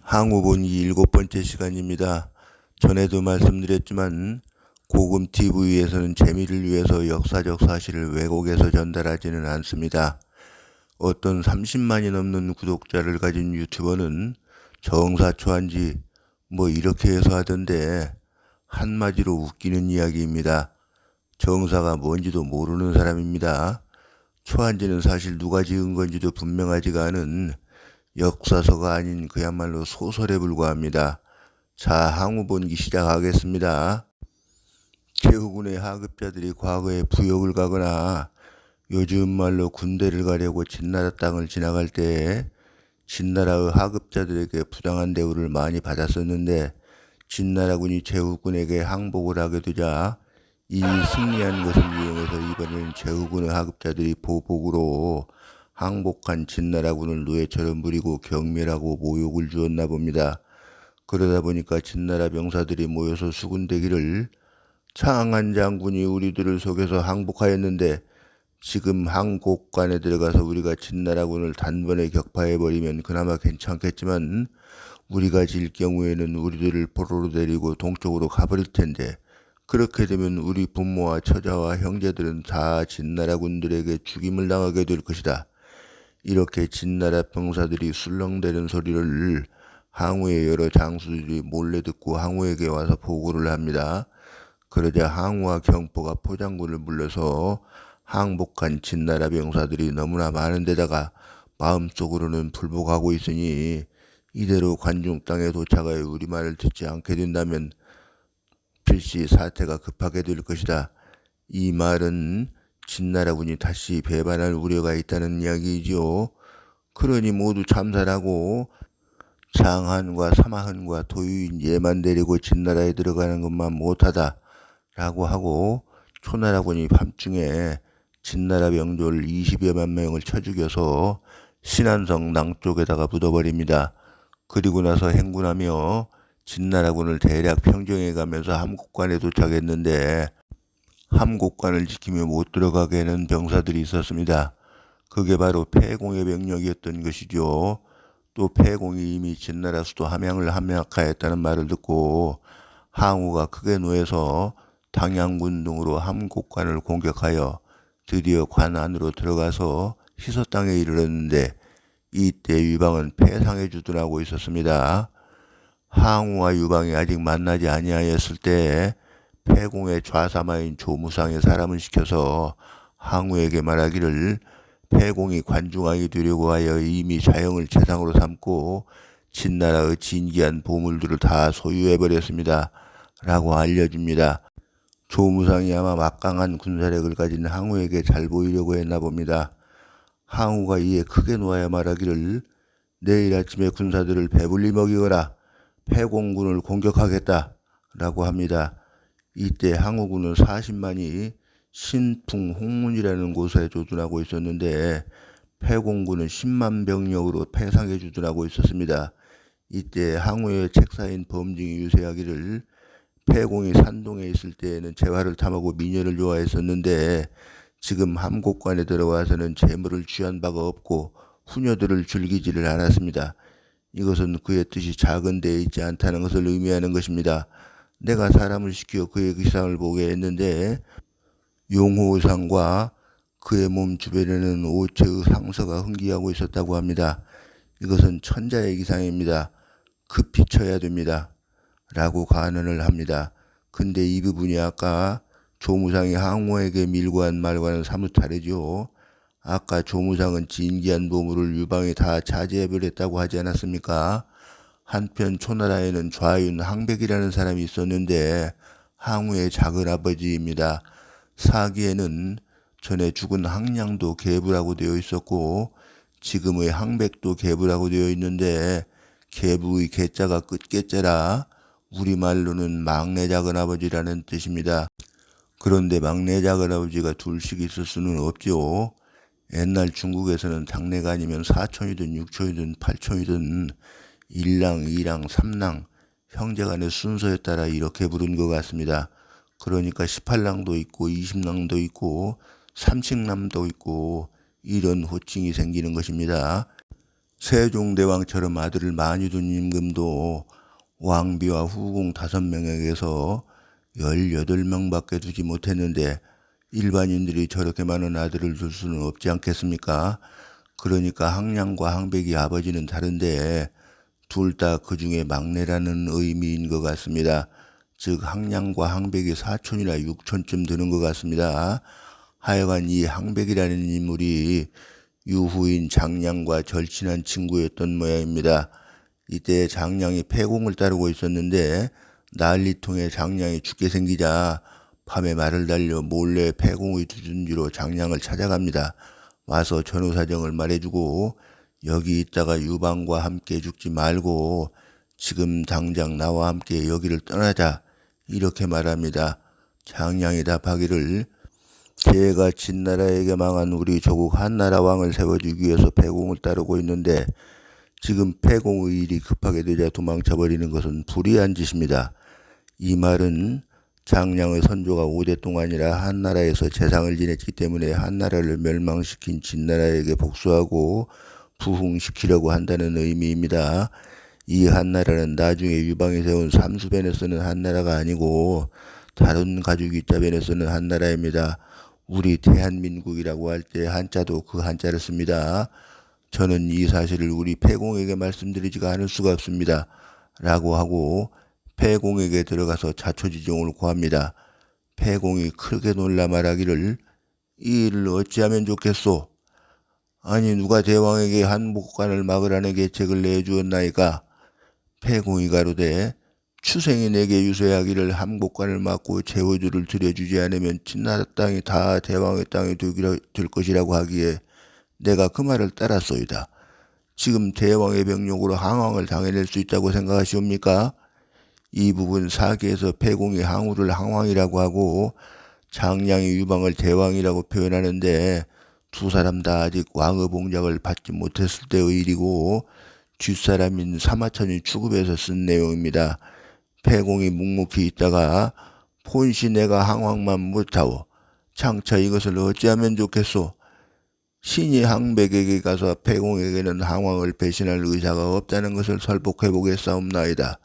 항우 본기 7번째 시간입니다. 전에도 말씀드렸지만 고금 TV에서는 재미를 위해서 역사적 사실을 왜곡해서 전달하지는 않습니다. 어떤 30만이 넘는 구독자를 가진 유튜버는 정사초한지 뭐 이렇게 해서 하던데 한마디로 웃기는 이야기입니다. 정사가 뭔지도 모르는 사람입니다. 초한지는 사실 누가 지은 건지도 분명하지가 않은 역사서가 아닌 그야말로 소설에 불과합니다. 자, 항우 본기 시작하겠습니다. 제후군의 하급자들이 과거에 부역을 가거나 요즘 말로 군대를 가려고 진나라 땅을 지나갈 때 진나라의 하급자들에게 부당한 대우를 많이 받았었는데 진나라군이 제후군에게 항복을 하게 되자 이 승리한 것을 이용해서 이번에는 제후군의 하급자들이 보복으로 항복한 진나라군을 노예처럼 부리고 경멸하고 모욕을 주었나 봅니다. 그러다 보니까 진나라 병사들이 모여서 수군대기를 창한 장군이 우리들을 속여서 항복하였는데 지금 항곡관에 들어가서 우리가 진나라군을 단번에 격파해버리면 그나마 괜찮겠지만 우리가 질 경우에는 우리들을 포로로 데리고 동쪽으로 가버릴 텐데 그렇게 되면 우리 부모와 처자와 형제들은 다 진나라군들에게 죽임을 당하게 될 것이다. 이렇게 진나라 병사들이 술렁대는 소리를 항우의 여러 장수들이 몰래 듣고 항우에게 와서 보고를 합니다. 그러자 항우와 경포가 포장군을 불러서 항복한 진나라 병사들이 너무나 많은 데다가 마음속으로는 불복하고 있으니 이대로 관중 땅에 도착하여 우리 말을 듣지 않게 된다면 필시 사태가 급하게 될 것이다. 이 말은 진나라군이 다시 배반할 우려가 있다는 이야기이지요. 그러니 모두 참살하고 장한과 사마한과 도유인 얘만 데리고 진나라에 들어가는 것만 못하다 라고 하고 초나라군이 밤중에 진나라 병졸 20여만 명을 쳐 죽여서 신안성 남쪽에다가 묻어버립니다. 그리고 나서 행군하며 진나라군을 대략 평정해 가면서 함곡관에 도착했는데 함곡관을 지키며 못 들어가게 하는 병사들이 있었습니다. 그게 바로 폐공의 병력이었던 것이죠. 또 폐공이 이미 진나라 수도 함양을 함락하였다는 말을 듣고 항우가 크게 노해서 당양군 등으로 함곡관을 공격하여 드디어 관 안으로 들어가서 희서 땅에 이르렀는데 이때 유방은 패상에 주둔하고 있었습니다. 항우와 유방이 아직 만나지 아니하였을 때 폐공의 좌사마인 조무상의 사람을 시켜서 항우에게 말하기를 폐공이 관중왕이 되려고 하여 이미 자영을 재상으로 삼고 진나라의 진귀한 보물들을 다 소유해버렸습니다. 라고 알려줍니다. 조무상이 아마 막강한 군사력을 가진 항우에게 잘 보이려고 했나 봅니다. 항우가 이에 크게 놓아야 말하기를 내일 아침에 군사들을 배불리 먹이거라 폐공군을 공격하겠다 라고 합니다. 이때 항우군은 40만이 신풍 홍문이라는 곳에 주둔하고 있었는데 폐공군은 10만 병력으로 패상에 주둔하고 있었습니다. 이때 항우의 책사인 범증이 유세하기를 폐공이 산동에 있을 때에는 재화를 탐하고 미녀를 좋아했었는데 지금 함곡관에 들어와서는 재물을 취한 바가 없고 후녀들을 즐기지를 않았습니다. 이것은 그의 뜻이 작은 데에 있지 않다는 것을 의미하는 것입니다. 내가 사람을 시켜 그의 기상을 보게 했는데 용호상과 그의 몸 주변에는 5채의 상서가 흥기하고 있었다고 합니다. 이것은 천자의 기상입니다. 급히 쳐야 됩니다. 라고 간언을 합니다. 근데 이 부분이 아까 조무상이 항우에게 밀고 한 말과는 사뭇 다르죠. 아까 조무상은 진귀한 보물을 유방이 다 차지해버렸다고 하지 않았습니까? 한편 초나라에는 좌윤 항백이라는 사람이 있었는데 항우의 작은아버지입니다. 사기에는 전에 죽은 항량도 계부라고 되어 있었고 지금의 항백도 계부라고 되어 있는데 계부의 계자가 끝계자라 우리말로는 막내 작은아버지라는 뜻입니다. 그런데 막내 작은아버지가 둘씩 있을 수는 없죠. 옛날 중국에서는 당내가 아니면 사촌이든 육촌이든 팔촌이든 일랑, 이랑, 삼랑 형제간의 순서에 따라 이렇게 부른 것 같습니다. 그러니까 18랑도 있고 20랑도 있고 30남도 있고 이런 호칭이 생기는 것입니다. 세종대왕처럼 아들을 많이 둔 임금도 왕비와 후궁 5명에게서 18명밖에 두지 못했는데 일반인들이 저렇게 많은 아들을 둘 수는 없지 않겠습니까? 그러니까 항량과 항백이 아버지는 다른데 둘 다 그 중에 막내라는 의미인 것 같습니다. 즉 항량과 항백이 사촌이나 육촌쯤 되는 것 같습니다. 하여간 이 항백이라는 인물이 유후인 장량과 절친한 친구였던 모양입니다. 이때 장량이 폐공을 따르고 있었는데 난리통에 장량이 죽게 생기자 밤에 말을 달려 몰래 폐공의 주둔지로 장량을 찾아갑니다. 와서 전후 사정을 말해주고 여기 있다가 유방과 함께 죽지 말고 지금 당장 나와 함께 여기를 떠나자 이렇게 말합니다. 장량이 답하기를 제가 진나라에게 망한 우리 조국 한나라 왕을 세워주기 위해서 폐공을 따르고 있는데 지금 폐공의 일이 급하게 되자 도망쳐버리는 것은 불의한 짓입니다. 이 말은 장량의 선조가 5대 동안이라 한나라에서 재상을 지냈기 때문에 한나라를 멸망시킨 진나라에게 복수하고 부흥시키려고 한다는 의미입니다. 이 한나라는 나중에 유방이 세운 삼수변에 쓰는 한나라가 아니고 다른 가죽 입자변에 쓰는 한나라입니다. 우리 대한민국이라고 할 때 한자도 그 한자를 씁니다. 저는 이 사실을 우리 폐공에게 말씀드리지가 않을 수가 없습니다. 라고 하고 폐공에게 들어가서 자초지종을 구합니다. 폐공이 크게 놀라 말하기를 이 일을 어찌하면 좋겠소? 아니 누가 대왕에게 한복관을 막으라는 계책을 내주었나이까? 폐공이 가로되 추생이 내게 유서하기를 한복관을 막고 제호주를 들여주지 않으면 진나라 땅이 다 대왕의 땅이 될 것이라고 하기에 내가 그 말을 따랐소이다. 지금 대왕의 병력으로 항왕을 당해낼 수 있다고 생각하시옵니까? 이 부분 사기에서 폐공이 항우를 항왕이라고 하고 장량이 유방을 대왕이라고 표현하는데 두 사람 다 아직 왕의 봉작을 받지 못했을 때의 일이고 뒷사람인 사마천이 추급해서 쓴 내용입니다. 폐공이 묵묵히 있다가 폰시 내가 항왕만 못하오. 장차 이것을 어찌하면 좋겠소? 신이 항백에게 가서 폐공에게는 항왕을 배신할 의사가 없다는 것을 설복해보겠사옵나이다.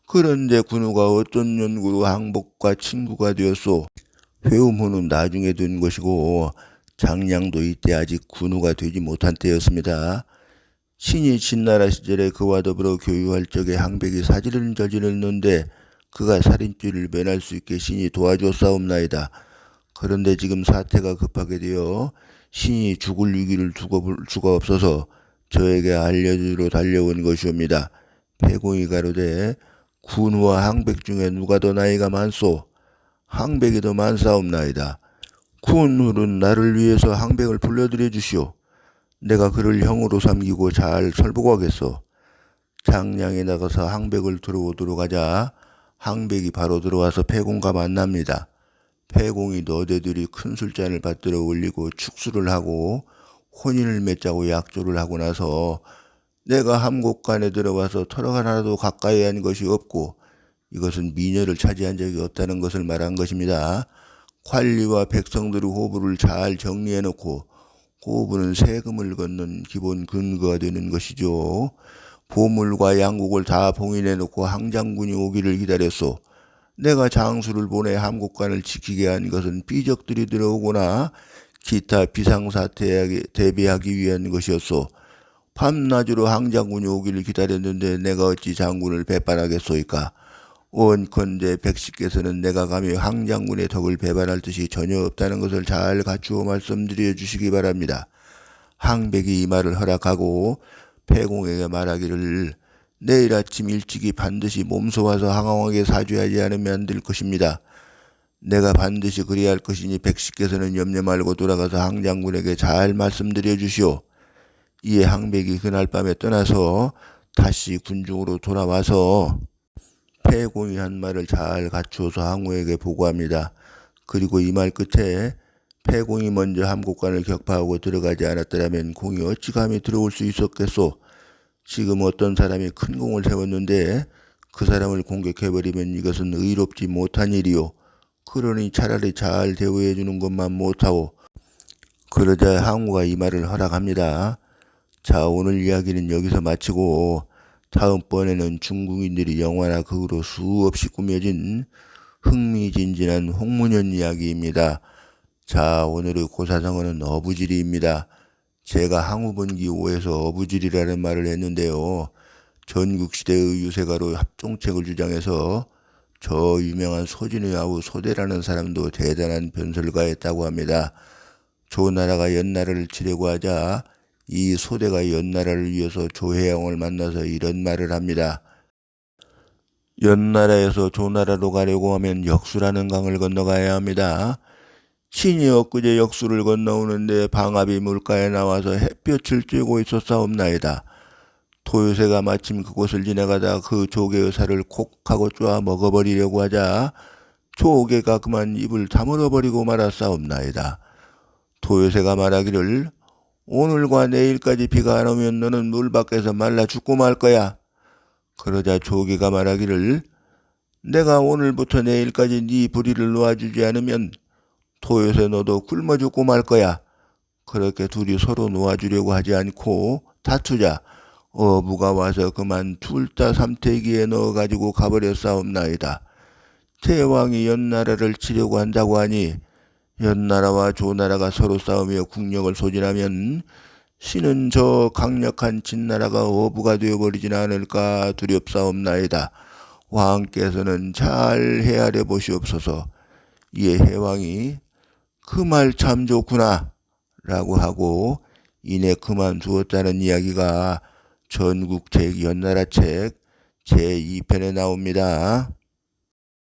그런데 군우가 어떤 연구로 항복과 친구가 되었소? 회음호는 나중에 된 것이고 장량도 이때 아직 군우가 되지 못한 때였습니다. 신이 진나라 시절에 그와 더불어 교유할 적에 항백이 사지를 저질렀는데 그가 살인죄를 면할 수 있게 신이 도와주었사옵나이다. 그런데 지금 사태가 급하게 되어 신이 죽을 위기를 두고 수가 없어서 저에게 알려주러 달려온 것이옵니다. 폐공이 가로되 군우와 항백 중에 누가 더 나이가 많소? 항백이 더 많사옵나이다. 군우는 나를 위해서 항백을 불러들여 주시오. 내가 그를 형으로 삼기고 잘 설복하겠소. 장량이 나가서 항백을 들어오도록 하자 항백이 바로 들어와서 폐공과 만납니다. 폐공이 너대들이 큰 술잔을 받들어 올리고 축수를 하고 혼인을 맺자고 약조를 하고 나서 내가 함곡간에 들어와서 터럭 하나도 가까이 한 것이 없고 이것은 미녀를 차지한 적이 없다는 것을 말한 것입니다. 관리와 백성들의 호부를 잘 정리해놓고 호부는 세금을 걷는 기본 근거가 되는 것이죠. 보물과 양국을 다 봉인해놓고 항장군이 오기를 기다렸소. 내가 장수를 보내 함곡관을 지키게 한 것은 비적들이 들어오거나 기타 비상사태에 대비하기 위한 것이었소. 밤낮으로 항장군이 오기를 기다렸는데 내가 어찌 장군을 배반하겠소이까? 원컨대 백씨께서는 내가 감히 항장군의 덕을 배반할 뜻이 전혀 없다는 것을 잘 갖추어 말씀드려 주시기 바랍니다. 항백이 이 말을 허락하고 폐공에게 말하기를 내일 아침 일찍이 반드시 몸소 와서 항왕에게 사죄하지 않으면 안 될 것입니다. 내가 반드시 그리할 것이니 백씨께서는 염려 말고 돌아가서 항장군에게 잘 말씀드려 주시오. 이에 항백이 그날 밤에 떠나서 다시 군중으로 돌아와서 폐공이 한 말을 잘 갖추어서 항우에게 보고합니다. 그리고 이 말 끝에 폐공이 먼저 함곡관을 격파하고 들어가지 않았더라면 공이 어찌 감히 들어올 수 있었겠소. 지금 어떤 사람이 큰 공을 세웠는데 그 사람을 공격해버리면 이것은 의롭지 못한 일이요. 그러니 차라리 잘 대우해 주는 것만 못하오. 그러자 항우가 이 말을 허락합니다. 자, 오늘 이야기는 여기서 마치고 다음번에는 중국인들이 영화나 극으로 수없이 꾸며진 흥미진진한 홍문현 이야기입니다. 자, 오늘의 고사성어는 어부지리입니다. 제가 항우본기 5에서 어부지리라는 말을 했는데요. 전국시대의 유세가로 합종책을 주장해서 저 유명한 소진의 아우 소대라는 사람도 대단한 변설가였다고 합니다. 조나라가 연나라를 치려고 하자 이 소대가 연나라를 위해서 조혜영을 만나서 이런 말을 합니다. 연나라에서 조나라로 가려고 하면 역수라는 강을 건너가야 합니다. 신이 엊그제 역수를 건너오는데 방압이 물가에 나와서 햇볕을 쬐고 있었사옵나이다. 토요새가 마침 그곳을 지나가다 그 조개의 살을 콕 하고 쪼아 먹어버리려고 하자 조개가 그만 입을 다물어버리고 말았사옵나이다. 토요새가 말하기를 오늘과 내일까지 비가 안 오면 너는 물 밖에서 말라 죽고 말 거야. 그러자 조개가 말하기를 내가 오늘부터 내일까지 네 부리를 놓아주지 않으면 토요새 너도 굶어 죽고 말 거야. 그렇게 둘이 서로 놓아주려고 하지 않고 다투자 어부가 와서 그만 둘 다 삼태기에 넣어가지고 가버렸사옵나이다. 대왕이 연나라를 치려고 한다고 하니 연나라와 조나라가 서로 싸우며 국력을 소진하면 신은 저 강력한 진나라가 어부가 되어버리진 않을까 두렵사옵나이다. 왕께서는 잘 헤아려 보시옵소서. 이에 해왕이 그 말 참 좋구나 라고 하고 이내 그만두었다는 이야기가 전국책 연나라책 제2편에 나옵니다.